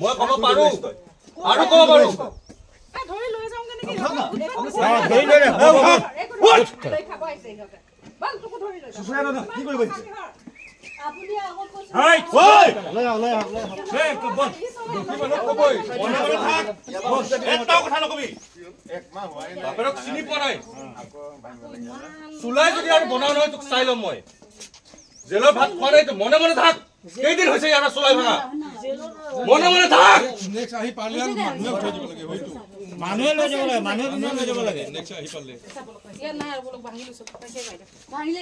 মই ক'ব পাৰো আৰু ক'ব পাৰো ধৰি লৈ যাওঁ কেনেকে ধৰি লৈ খাব আহিছে ইহঁতে বাল তোকো ধৰি লৈ সুচৰা দাদা কি কৰিব আহিছে আপুনি আগত কৈছে হাই ঐ লৈ আহ হে বল দুখি মানুহ কবই মনে মনে থাক এটাও কথা নকবি এক মাহ হোৱাই নাই বাপেৰক চিনি পোৱা নাই চুলাই যদি আৰু বনাও নহয় তোক চাই ল'ম মই জেলৰ ভাত খোৱা নাই তো মনে মনে থাক কেইদিন হৈছে ইয়াৰ চুলাই ভাঙা মনে মনে থাক নেক্সট আহি পালে আৰু মানুহে উঠাই দিব লাগে হয়তো মানুহে লৈ যাব লাগে মানুহে লৈ যাব লাগে নেক্সট আহি পালে ইয়াৰ নাই আৰু বলক ভাঙি লৈছো ভাঙিলে